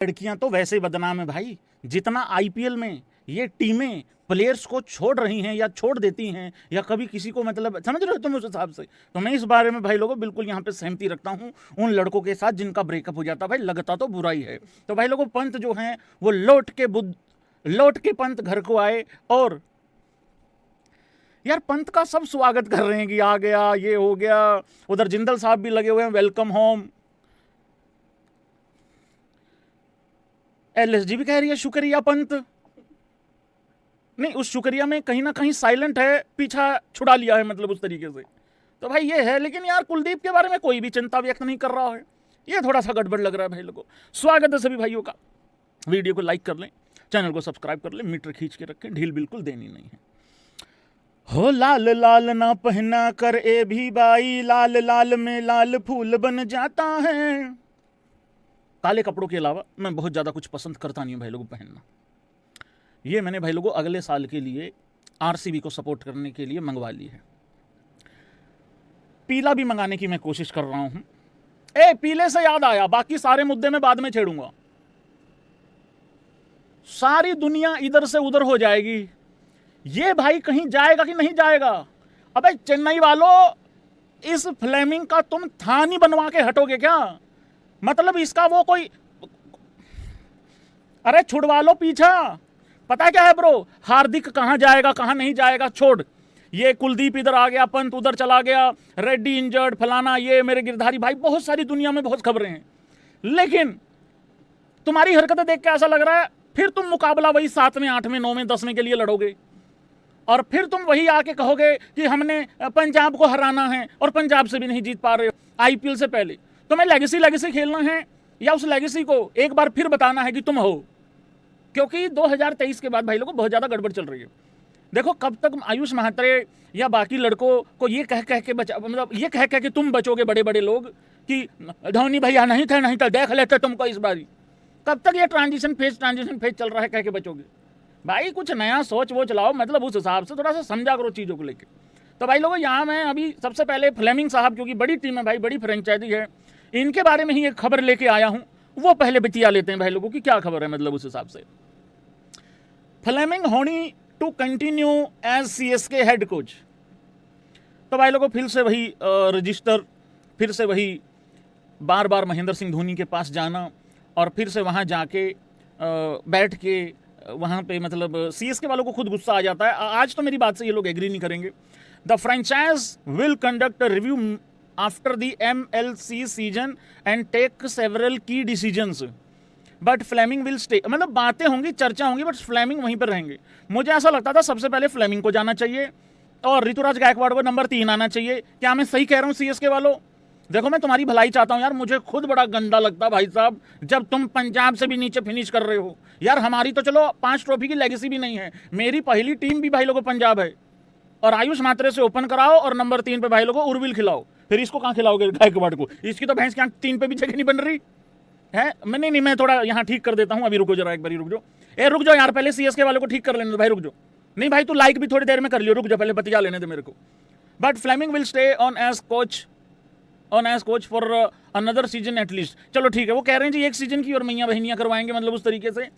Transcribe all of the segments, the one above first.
लड़कियां तो वैसे बदनाम है भाई, जितना आईपीएल में ये टीमें प्लेयर्स को छोड़ रही हैं या छोड़ देती हैं या कभी किसी को, मतलब समझ रहे हो तुम उस हिसाब से। तो मैं इस बारे में भाई लोगों बिल्कुल यहाँ पे सहमति रखता हूँ उन लड़कों के साथ जिनका ब्रेकअप हो जाता। भाई लगता तो बुरा ही है। तो भाई लोगों पंत जो हैं वो लौट के पंत घर को आए, और यार पंत का सब स्वागत कर रहे हैं कि आ गया, ये हो गया। उधर जिंदल साहब भी लगे हुए हैं, वेलकम होम। एलएसजी भी कह रही है शुक्रिया पंत। नहीं, उस शुक्रिया में कहीं ना कहीं साइलेंट है, पीछा छुड़ा लिया है, मतलब उस तरीके से। तो भाई ये है, लेकिन यार कुलदीप के बारे में कोई भी चिंता व्यक्त नहीं कर रहा है। ये थोड़ा सा गड़बड़ लग रहा है भाई लोगों। स्वागत है सभी भाइयों का। वीडियो को लाइक कर लें, चैनल को सब्सक्राइब कर लें, मीटर खींच के रखें, ढील बिल्कुल देनी नहीं है। हो लाल लाल ना पहना कर ए भी बाई, लाल लाल में लाल फूल बन जाता है। काले कपड़ों के अलावा मैं बहुत ज़्यादा कुछ पसंद करता नहीं हूँ भाई लोगों पहनना। ये मैंने भाई लोगों अगले साल के लिए आरसीबी को सपोर्ट करने के लिए मंगवा ली है। पीला भी मंगाने की मैं कोशिश कर रहा हूँ। पीले से याद आया, बाकी सारे मुद्दे मैं बाद में छेड़ूंगा। सारी दुनिया इधर से उधर हो जाएगी, ये भाई कहीं जाएगा कि नहीं जाएगा? अबे चेन्नई वालों, इस फ्लेमिंग का तुम थान ही बनवा के हटोगे क्या? मतलब इसका वो कोई, अरे छुड़वा लो पीछा। पता क्या है ब्रो, हार्दिक कहां जाएगा कहां नहीं जाएगा छोड़। ये कुलदीप इधर आ गया, पंत उधर चला गया, रेड्डी इंजर्ड, फलाना, ये मेरे गिरधारी भाई, बहुत सारी दुनिया में बहुत खबरें हैं। लेकिन तुम्हारी हरकतें देख के ऐसा लग रहा है फिर तुम मुकाबला वही 7वें 8वें 9वें 10वें के लिए लड़ोगे, और फिर तुम वही आके कहोगे कि हमने पंजाब को हराना है, और पंजाब से भी नहीं जीत पा रहे हो आईपीएल से पहले। तुम्हें लेगेसी खेलना है, या उस लेगेसी को एक बार फिर बताना है कि तुम हो? क्योंकि 2023 के बाद भाई लोगों बहुत ज्यादा गड़बड़ चल रही है। देखो कब तक आयुष महात्रे या बाकी लड़कों को ये कह के मतलब ये कह के तुम बचोगे, बड़े बड़े लोग, कि धोनी भैया नहीं था देख लेते तुमको इस बारी। कब तक ये ट्रांजिशन फेज चल रहा है कह के बचोगे? भाई कुछ नया सोच वो चलाओ, मतलब उस हिसाब से थोड़ा सा समझा करो चीज़ों को लेकर। तो भाई लोगों यहाँ मैं अभी सबसे पहले फ्लेमिंग साहब, क्योंकि बड़ी टीम है भाई, बड़ी फ्रेंचाइजी है, इनके बारे में ही एक खबर लेके आया हूँ। वो पहले बतिया लेते हैं भाई लोगों की क्या खबर है, मतलब उस हिसाब से। फ्लेमिंग होनी to continue as CSK head coach. तो भाई लोगों फिर से वही रजिस्टर, फिर से वही बार बार महेंद्र सिंह धोनी के पास जाना, और फिर से वहाँ जाके बैठ के वहाँ पे, मतलब सीएसके वालों को खुद गुस्सा आ जाता है। आज तो मेरी बात से ये लोग एग्री नहीं करेंगे। The franchise will conduct a review after the MLC season and take several key decisions, but Fleming will stay. मतलब बातें होंगी, चर्चा होंगी, बट फ्लेमिंग वहीं पर रहेंगे। मुझे ऐसा लगता था सबसे पहले फ्लेमिंग को जाना चाहिए और ऋतुराज गायकवाड़ को नंबर 3 आना चाहिए। क्या मैं सही कह रहा हूँ सीएसके वालों? देखो मैं तुम्हारी भलाई चाहता हूँ यार, मुझे खुद बड़ा गंदा लगता भाई साहब जब तुम पंजाब से भी नीचे फिनिश कर रहे हो। यार हमारी तो चलो 5 ट्रॉफी की लेगेसी भी नहीं है, मेरी पहली टीम भी भाई लोगों पंजाब है। और आयुष मात्रे से ओपन कराओ और नंबर 3 पे भाई लोगों उर्विल खिलाओ। फिर इसको कहाँ खिलाओगे गायकवाड़ को? इसकी तो भैंस के 3 पे भी जगह नहीं बन रही है। नहीं, मैं थोड़ा यहाँ ठीक कर देता हूँ, अभी रुको जरा, एक बार रुक जाओ। रुक जाओ यार, पहले सीएसके वालों को ठीक कर लेने दो भाई, रुक जाओ। नहीं भाई तू लाइक भी थोड़ी देर में कर लियो, रुक जाओ पहले बतिया लेने दे मेरे को। But Fleming will stay on as coach for another season at least. चलो ठीक है, वो कह रहे हैं जी 1 सीजन की और मैया बहनियाँ करवाएंगे, मतलब उस तरीके से।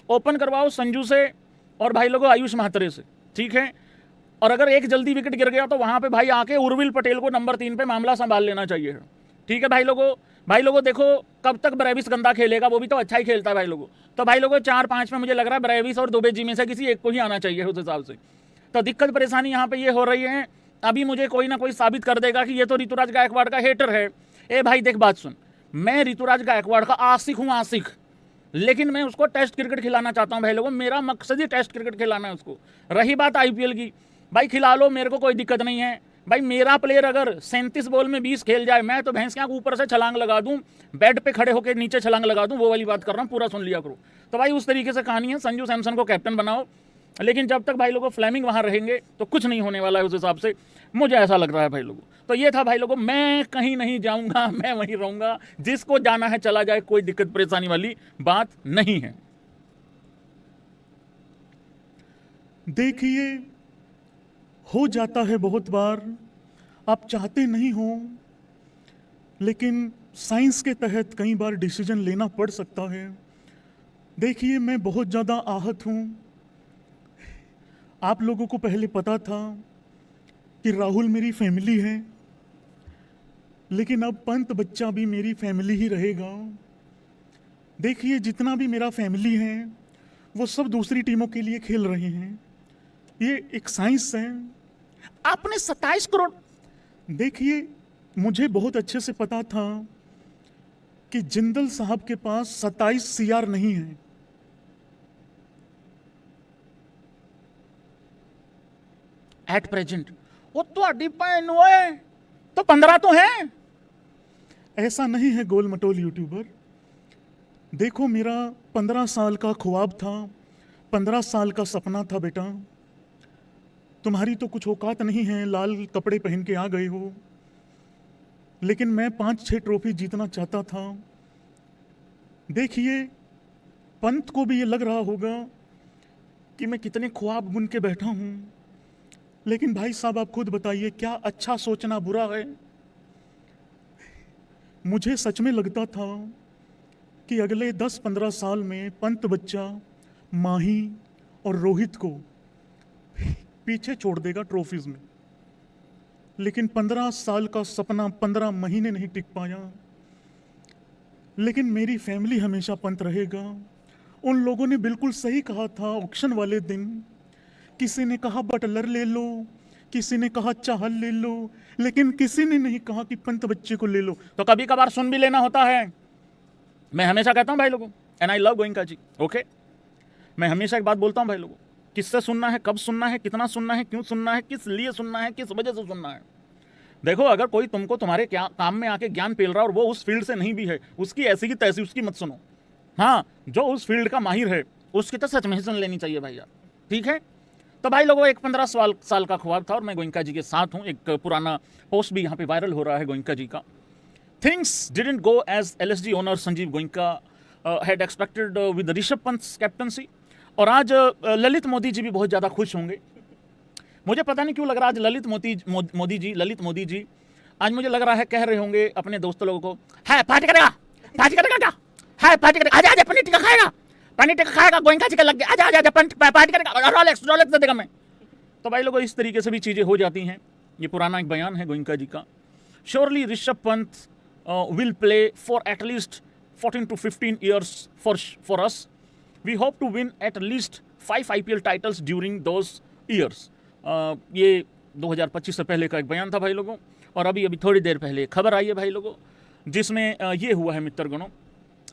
ओपन करवाओ संजू से और भाई लोगों आयुष महात्रे से, ठीक है। और अगर एक जल्दी विकेट गिर गया तो वहाँ पे भाई आके उर्विल पटेल को नंबर 3 पे मामला संभाल लेना चाहिए, ठीक है भाई लोगों। देखो कब तक ब्रेविस गंदा खेलेगा, वो भी तो अच्छा ही खेलता है भाई लोगों। तो भाई लोगों 4-5 में मुझे लग रहा है ब्रेविस और दुबे जी में से किसी एक को ही आना चाहिए उस हिसाब से। तो दिक्कत परेशानी यहाँ पे ये हो रही है, अभी मुझे कोई ना कोई साबित कर देगा कि ये तो ऋतुराज गायकवाड़ का हेटर है। भाई देख बात सुन, मैं ऋतुराज गायकवाड़ का आशिक हूँ, आशिक, लेकिन मैं उसको टेस्ट क्रिकेट खिलाना चाहता हूँ भाई लोगों। मेरा मकसद ही टेस्ट क्रिकेट खिलाना है उसको। रही बात आईपीएल की, भाई खिला लो, मेरे को कोई दिक्कत नहीं है भाई। मेरा प्लेयर अगर 37 बॉल में 20 खेल जाए, मैं तो भैंस के आंख ऊपर से छलांग लगा दूं, बेड पे खड़े होकर नीचे छलांग लगा दूं, वो वाली बात कर रहा हूं, पूरा सुन लिया करो। तो भाई उस तरीके से कहानी है। संजू सैमसन को कैप्टन बनाओ, लेकिन जब तक भाई लोगों फ्लेमिंग वहां रहेंगे तो कुछ नहीं होने वाला है उस हिसाब से, मुझे ऐसा लग रहा है भाई लोगों। तो ये था भाई लोगों, मैं कहीं नहीं जाऊंगा, मैं वहीं रहूंगा, जिसको जाना है चला जाए, कोई दिक्कत परेशानी वाली बात नहीं है। देखिए हो जाता है बहुत बार, आप चाहते नहीं हो, लेकिन साइंस के तहत कई बार डिसीजन लेना पड़ सकता है। देखिए, मैं बहुत ज़्यादा आहत हूँ। आप लोगों को पहले पता था कि राहुल मेरी फैमिली है, लेकिन अब पंत बच्चा भी मेरी फैमिली ही रहेगा। देखिए, जितना भी मेरा फैमिली है वो सब दूसरी टीमों के लिए खेल रहे हैं। ये एक साइंस है। आपने 27 करोड़, देखिए मुझे बहुत अच्छे से पता था कि जिंदल साहब के पास 27 सीआर नहीं है। एट प्रेजेंट वो तो भैन ओए तो 15 तो है। ऐसा नहीं है गोल मटोल यूट्यूबर। देखो, मेरा 15 साल का ख्वाब था, 15 साल का सपना था। बेटा, तुम्हारी तो कुछ औकात नहीं है, लाल कपड़े पहन के आ गए हो, लेकिन मैं 5-6 ट्रॉफी जीतना चाहता था। देखिए, पंत को भी ये लग रहा होगा कि मैं कितने ख्वाब बुन के बैठा हूँ, लेकिन भाई साहब आप खुद बताइए, क्या अच्छा सोचना बुरा है? मुझे सच में लगता था कि अगले 10-15 साल में पंत बच्चा माही और रोहित को पीछे छोड़ देगा ट्रॉफीज में, लेकिन 15 साल का सपना 15 महीने नहीं टिक पाया। लेकिन मेरी फैमिली हमेशा पंत रहेगा। उन लोगों ने बिल्कुल सही कहा था ऑक्शन वाले दिन। किसी ने कहा बटलर ले लो, किसी ने कहा चाहल ले लो, लेकिन किसी ने नहीं कहा कि पंत बच्चे को ले लो। तो कभी कभार सुन भी लेना होता है। मैं हमेशा कहता हूं भाई लोगों, and I love Goenka ji, okay, मैं हमेशा एक बात बोलता हूं भाई लोगों, किससे सुनना है, कब सुनना है, कितना सुनना है, क्यों सुनना है, किस लिए सुनना है, किस वजह से सुनना है। देखो, अगर कोई तुमको तुम्हारे क्या काम में आके ज्ञान पेल रहा है और वो उस फील्ड से नहीं भी है, उसकी ऐसी की तैसी उसकी मत सुनो। हाँ, जो उस फील्ड का माहिर है उसकी तो सच में ही सुन लेनी चाहिए भाई यार, ठीक है। तो भाई लोगों, एक 15 साल का ख्वाब था और मैं गोइंका जी के साथ हूँ। एक पुराना पोस्ट भी यहाँ पे वायरल हो रहा है गोइंका जी का। Things didn't go as LSG owner Sanjiv Goenka had expected with Rishabh Pant captaincy. और आज ललित मोदी जी भी बहुत ज़्यादा खुश होंगे। मुझे पता नहीं क्यों लग रहा है आज ललित मोदी जी आज मुझे लग रहा है कह रहे होंगे अपने दोस्तों लोगों को, है पार्टी करेगा क्या, है पार्टी करेगा, आजा आजा पनीर टिक्का खाएगा, पनीर टिक्का खाएगा, गोइंका जी का लग गया, आजा आजा पार्टी करेगा, रोलेक्स दे देगा मैं। तो भाई लोगों, इस तरीके से भी चीज़ें हो जाती हैं। ये पुराना एक बयान है गोइंका जी का। Surely Rishabh Pant will play for at least 14 to 15 years for us. We hope to win at least 5 IPL titles during those years. ये 2025 से पहले का एक बयान था भाई लोगों। और अभी थोड़ी देर पहले खबर आई है भाई लोगों, जिसमें ये हुआ है मित्रगणों,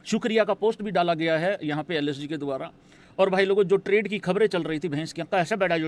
शुक्रिया का पोस्ट भी डाला गया है यहाँ पे LSG के द्वारा। और भाई लोगों, जो ट्रेड की खबरें चल रही थी भैंस की, कैसे बैठा जो